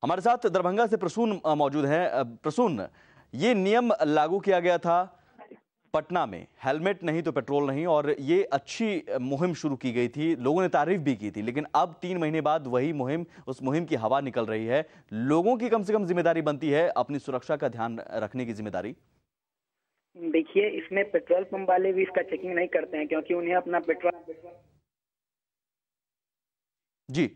हमारे साथ दरभंगा से प्रसून मौजूद हैं। प्रसून, ये नियम लागू किया गया था पटना में, हेलमेट नहीं तो पेट्रोल नहीं, और ये अच्छी मुहिम शुरू की गई थी, लोगों ने तारीफ भी की थी, लेकिन अब 3 महीने बाद वही मुहिम, उस मुहिम की हवा निकल रही है। लोगों की कम से कम जिम्मेदारी बनती है अपनी सुरक्षा का ध्यान रखने की जिम्मेदारी। देखिए, इसमें पेट्रोल पंप वाले भी इसका चेकिंग नहीं करते हैं, क्योंकि उन्हें अपना पेट्रोल जी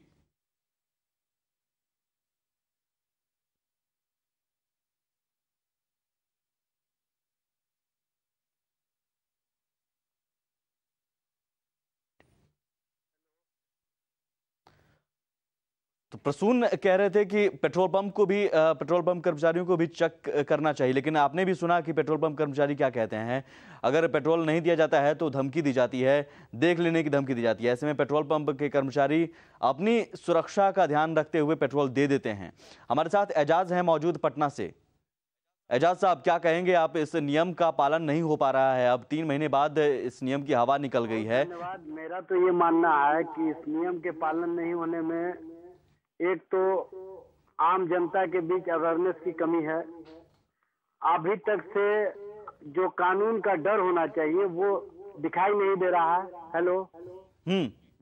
तो प्रसून कह रहे थे कि पेट्रोल पंप कर्मचारियों को भी चेक करना चाहिए, लेकिन आपने भी सुना कि पेट्रोल पंप कर्मचारी क्या कहते हैं। अगर पेट्रोल नहीं दिया जाता है तो धमकी दी जाती है, देख लेने की धमकी दी जाती है। ऐसे में पेट्रोल पंप के कर्मचारी अपनी सुरक्षा का ध्यान रखते हुए पेट्रोल दे देते हैं। हमारे साथ एजाज हैं मौजूद पटना से। एजाज साहब, क्या कहेंगे आप? इस नियम का पालन नहीं हो पा रहा है, अब 3 महीने बाद इस नियम की हवा निकल गई है। धन्यवाद। मेरा तो ये मानना है कि इस नियम के पालन नहीं होने में एक तो आम जनता के बीच अवेयरनेस की कमी है। अभी तक से जो कानून का डर होना चाहिए वो दिखाई नहीं दे रहा है। हेलो।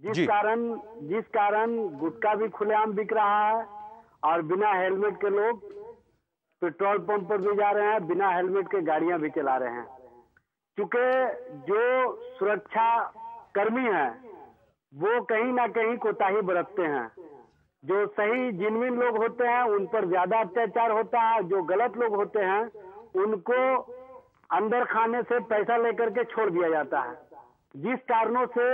जिस कारण गुटखा भी खुलेआम बिक रहा है और बिना हेलमेट के लोग पेट्रोल पंप पर भी जा रहे हैं, बिना हेलमेट के गाड़ियां भी चला रहे हैं। चूंकि जो सुरक्षा कर्मी हैं वो कहीं ना कहीं कोताही बरतते हैं। जो सही जिनविन लोग होते हैं उन पर ज्यादा अत्याचार होता है, जो गलत लोग होते हैं उनको अंदर खाने से पैसा लेकर के छोड़ दिया जाता है, जिस कारणों से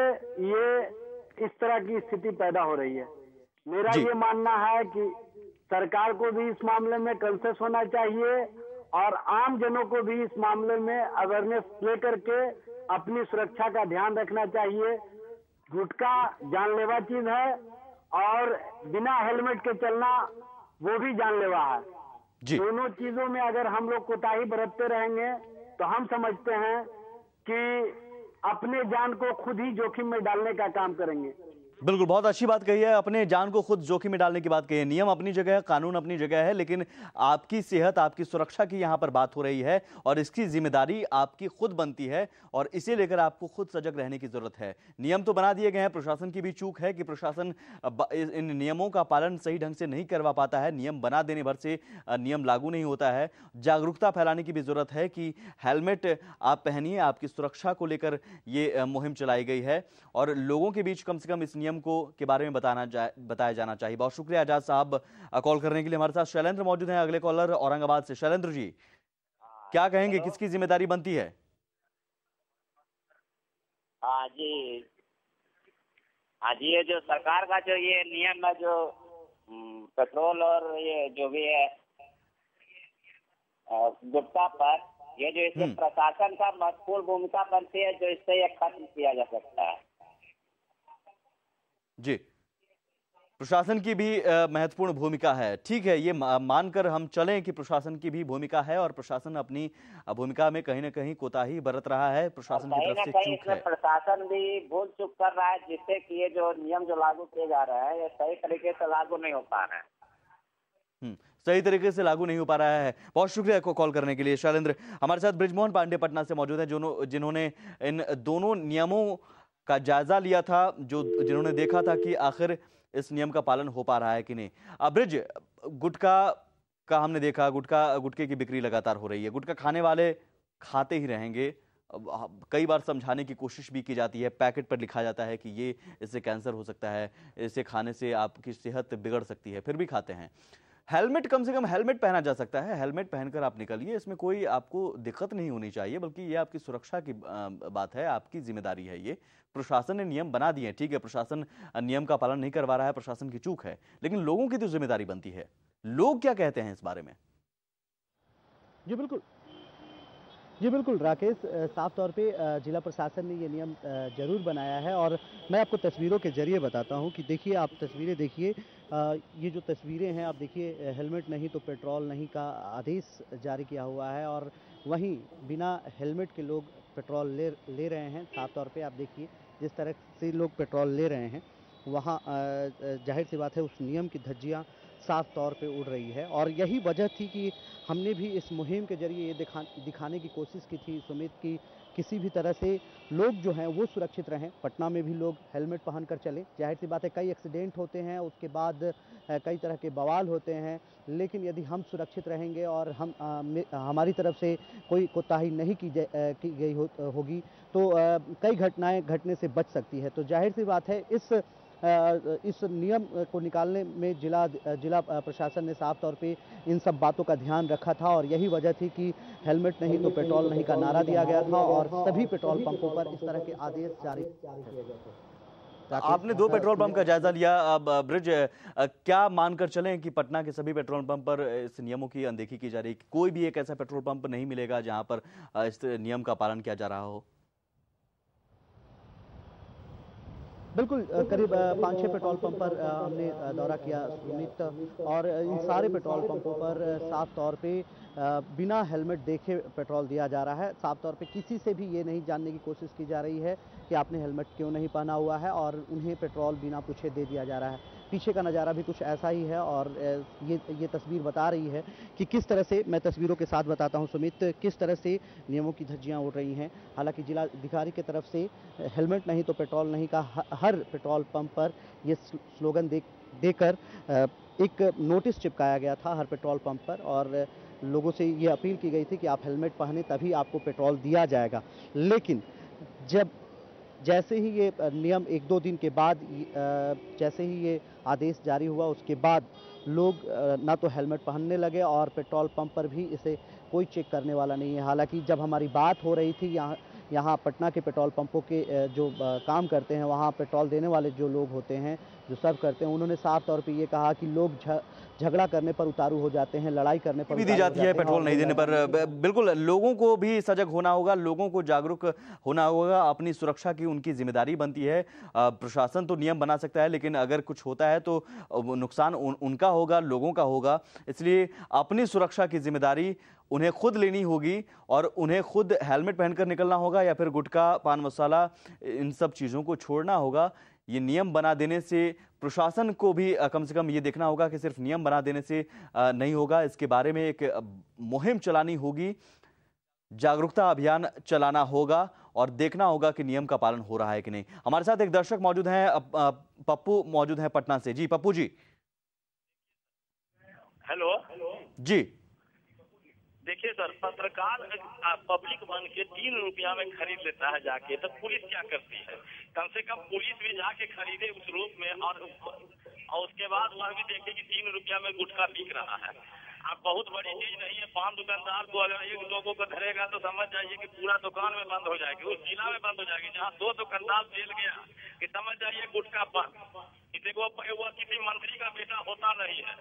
ये इस तरह की स्थिति पैदा हो रही है। मेरा ये मानना है कि सरकार को भी इस मामले में कंसेस होना चाहिए और आम जनों को भी इस मामले में अवेयरनेस लेकर के अपनी सुरक्षा का ध्यान रखना चाहिए। गुटखा जानलेवा चीज है और बिना हेलमेट के चलना वो भी जानलेवा है। दोनों चीजों में अगर हम लोग कोताही बरतते रहेंगे तो हम समझते हैं कि अपने जान को खुद ही जोखिम में डालने का काम करेंगे। बिल्कुल, बहुत अच्छी बात कही है, अपने जान को खुद जोखिम में डालने की बात कही है। नियम अपनी जगह है, कानून अपनी जगह है, लेकिन आपकी सेहत, आपकी सुरक्षा की यहाँ पर बात हो रही है और इसकी जिम्मेदारी आपकी खुद बनती है और इसे लेकर आपको खुद सजग रहने की जरूरत है। नियम तो बना दिए गए हैं, प्रशासन की भी चूक है कि प्रशासन इन नियमों का पालन सही ढंग से नहीं करवा पाता है। नियम बना देने भर से नियम लागू नहीं होता है। जागरूकता फैलाने की भी जरूरत है कि हेलमेट आप पहनिए, आपकी सुरक्षा को लेकर ये मुहिम चलाई गई है और लोगों के बीच कम से कम इस नियम के बारे में बताया जाना चाहिए। बहुत शुक्रिया आजाद साहब कॉल करने के लिए। हमारे साथ शैलेंद्र मौजूद हैं, अगले कॉलर औरंगाबाद से। शैलेंद्र जी, क्या कहेंगे, किसकी जिम्मेदारी बनती है? हाँ जी, ये जो सरकार का जो ये नियम है, जो पेट्रोल और ये जो भी है गुटखा पर, ये जो इसमें प्रशासन का महत्वपूर्ण भूमिका बनती है, जो इससे ये खत्म किया जा सकता है। जी, प्रशासन की भी महत्वपूर्ण भूमिका है। ठीक है, ये मानकर हम चलें कि प्रशासन की भी भूमिका है और प्रशासन अपनी भूमिका में कहीं ना कहीं कोताही बरत रहा है, प्रशासन की तरफ से चूक है। प्रशासन भी भूल चूक कर रहा है, जिससे कि ये जो नियम जो लागू किए जा रहे हैं ये सही तरीके से लागू नहीं हो पा रहे हैं। सही तरीके से लागू नहीं हो पा रहा है। बहुत शुक्रिया को कॉल करने के लिए शैलेंद्र। हमारे साथ ब्रिजमोहन पांडे पटना से मौजूद है, जिन्होंने इन दोनों नियमों का जायजा लिया था, जिन्होंने देखा था कि आखिर इस नियम का पालन हो पा रहा है कि नहीं। ब्रिज, गुटखा का हमने देखा, गुटखे की बिक्री लगातार हो रही है, गुटखा खाने वाले खाते ही रहेंगे। कई बार समझाने की कोशिश भी की जाती है, पैकेट पर लिखा जाता है कि ये इससे कैंसर हो सकता है, इसे खाने से आपकी सेहत बिगड़ सकती है, फिर भी खाते हैं। हेलमेट, कम से कम हेलमेट पहना जा सकता है, हेलमेट पहनकर आप निकलिए, इसमें कोई आपको दिक्कत नहीं होनी चाहिए, बल्कि ये आपकी सुरक्षा की बात है, आपकी जिम्मेदारी है। ये प्रशासन ने नियम बना दिए हैं, ठीक है, प्रशासन नियम का पालन नहीं करवा रहा है, प्रशासन की चूक है, लेकिन लोगों की तो जिम्मेदारी बनती है। लोग क्या कहते हैं इस बारे में? जी बिल्कुल राकेश, साफ तौर पे जिला प्रशासन ने ये नियम जरूर बनाया है और मैं आपको तस्वीरों के जरिए बताता हूँ कि देखिए, आप तस्वीरें देखिए, ये जो तस्वीरें हैं आप देखिए, हेलमेट नहीं तो पेट्रोल नहीं का आदेश जारी किया हुआ है और वहीं बिना हेलमेट के लोग पेट्रोल ले रहे हैं। साफ तौर पे आप देखिए, जिस तरह से लोग पेट्रोल ले रहे हैं वहाँ जाहिर सी बात है उस नियम की धज्जियाँ साफ तौर पे उड़ रही है। और यही वजह थी कि हमने भी इस मुहिम के जरिए ये दिखाने की कोशिश की थी सुमित, की किसी भी तरह से लोग जो हैं वो सुरक्षित रहें। पटना में भी लोग हेलमेट पहन कर चलें। जाहिर सी बात है कई एक्सीडेंट होते हैं, उसके बाद कई तरह के बवाल होते हैं, लेकिन यदि हम सुरक्षित रहेंगे और हमारी तरफ से कोई कोताही नहीं की गई होगी तो कई घटनाएं घटने से बच सकती है। तो जाहिर सी बात है इस नियम को निकालने में जिला प्रशासन ने साफ तौर पे इन सब बातों का ध्यान रखा था और यही वजह थी कि हेलमेट नहीं तो पेट्रोल नहीं का नारा दिया गया था और सभी पेट्रोल पंपों पर इस तरह के आदेश जारी किए गए थे। आपने 2 पेट्रोल पंप का जायजा लिया। अब ब्रिज, क्या मानकर चलें कि पटना के सभी पेट्रोल पंप पर इस नियमों की अनदेखी की जा रही है? कोई भी एक ऐसा पेट्रोल पंप नहीं मिलेगा जहां पर इस नियम का पालन किया जा रहा हो? बिल्कुल, करीब 5-6 पेट्रोल पंप पर हमने दौरा किया सुमित, और इन सारे पेट्रोल पंपों पर साफ तौर पे बिना हेलमेट देखे पेट्रोल दिया जा रहा है। साफ तौर पे किसी से भी ये नहीं जानने की कोशिश की जा रही है कि आपने हेलमेट क्यों नहीं पहना हुआ है, और उन्हें पेट्रोल बिना पूछे दे दिया जा रहा है। पीछे का नज़ारा भी कुछ ऐसा ही है और ये तस्वीर बता रही है कि किस तरह से, मैं तस्वीरों के साथ बताता हूं सुमित, किस तरह से नियमों की धज्जियां उड़ रही हैं। हालांकि जिलाधिकारी की तरफ से हेलमेट नहीं तो पेट्रोल नहीं का हर पेट्रोल पंप पर ये स्लोगन देकर एक नोटिस चिपकाया गया था हर पेट्रोल पंप पर, और लोगों से ये अपील की गई थी कि आप हेलमेट पहने तभी आपको पेट्रोल दिया जाएगा। लेकिन जैसे ही ये नियम 1-2 दिन के बाद जैसे ही ये आदेश जारी हुआ, उसके बाद लोग ना तो हेलमेट पहनने लगे और पेट्रोल पंप पर भी इसे कोई चेक करने वाला नहीं है। हालांकि जब हमारी बात हो रही थी यहाँ पटना के पेट्रोल पंपों के जो काम करते हैं, वहाँ पेट्रोल देने वाले जो लोग होते हैं, जो सर्व करते हैं, उन्होंने साफ तौर पे ये कहा कि लोग झगड़ा करने पर उतारू हो जाते हैं, लड़ाई करने पर भी दी जाती है पेट्रोल नहीं देने पर। बिल्कुल, लोगों को भी सजग होना होगा, लोगों को जागरूक होना होगा। अपनी सुरक्षा की उनकी जिम्मेदारी बनती है। प्रशासन तो नियम बना सकता है, लेकिन अगर कुछ होता है तो नुकसान उनका होगा, लोगों का होगा। इसलिए अपनी सुरक्षा की जिम्मेदारी उन्हें खुद लेनी होगी और उन्हें खुद हेलमेट पहनकर निकलना होगा, या फिर गुटखा, पान मसाला, इन सब चीज़ों को छोड़ना होगा। ये नियम बना देने से प्रशासन को भी कम से कम ये देखना होगा कि सिर्फ नियम बना देने से नहीं होगा, इसके बारे में एक मुहिम चलानी होगी, जागरूकता अभियान चलाना होगा और देखना होगा कि नियम का पालन हो रहा है कि नहीं। हमारे साथ एक दर्शक मौजूद हैं, पप्पू मौजूद हैं पटना से। जी पप्पू जी। हेलो जी। देखिए सर, पत्रकार पब्लिक बन के 3 रुपया में खरीद लेता है जाके, तो पुलिस क्या करती है? कम से कम पुलिस भी जाके खरीदे उस रूप में, और उसके बाद वह भी देखे कि 3 रुपया में गुटखा बिक रहा है। अब बहुत बड़ी चीज नहीं है। पान दुकानदार को अगर 1 लोगों को धरेगा तो समझ जाइए कि पूरा दुकान में बंद हो जाएगी, उस जिला में बंद हो जाएगी। जहाँ 2 दुकानदार जेल गया कि समझ जाइए गुटखा बंद। वो किसी मंत्री का बेटा होता नहीं है,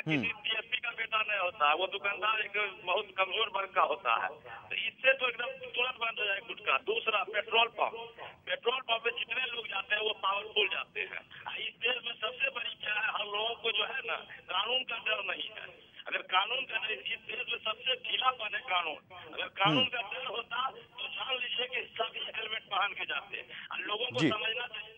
किसी DSP का बेटा नहीं होता, वो दुकानदार एक बहुत कमजोर वर्ग का होता है। तो इससे तो एकदम तुरंत बंद हो जाए गुटखा। दूसरा, पेट्रोल पंप पे जितने लोग जाते हैं वो पावरफुल जाते हैं। इस देश में सबसे बड़ी क्या है, हम लोगों को जो है ना, कानून का डर नहीं है। अगर कानून का डर, इस देश में सबसे ढीलापन है कानून। अगर कानून का डर होता तो जान लीजिए कि सभी हेलमेट पहन के जाते। लोगों को समझना चाहिए।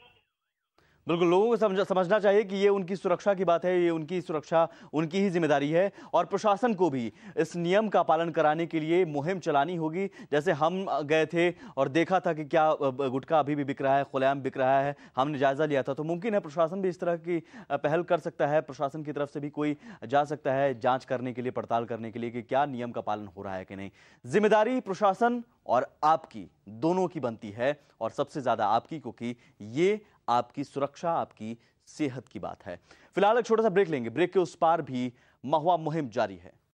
बिल्कुल, लोगों को समझना चाहिए कि ये उनकी सुरक्षा की बात है, ये उनकी सुरक्षा उनकी ही जिम्मेदारी है, और प्रशासन को भी इस नियम का पालन कराने के लिए मुहिम चलानी होगी। जैसे हम गए थे और देखा था कि क्या गुटखा अभी भी बिक रहा है, खुलेआम बिक रहा है, हमने जायजा लिया था। तो मुमकिन है प्रशासन भी इस तरह की पहल कर सकता है, प्रशासन की तरफ से भी कोई जा सकता है जांच करने के लिए, पड़ताल करने के लिए कि क्या नियम का पालन हो रहा है कि नहीं। जिम्मेदारी प्रशासन और आपकी दोनों की बनती है, और सबसे ज्यादा आपकी, क्योंकि ये आपकी सुरक्षा, आपकी सेहत की बात है। फिलहाल एक छोटा सा ब्रेक लेंगे। ब्रेक के उस पार भी महुआ मुहिम जारी है।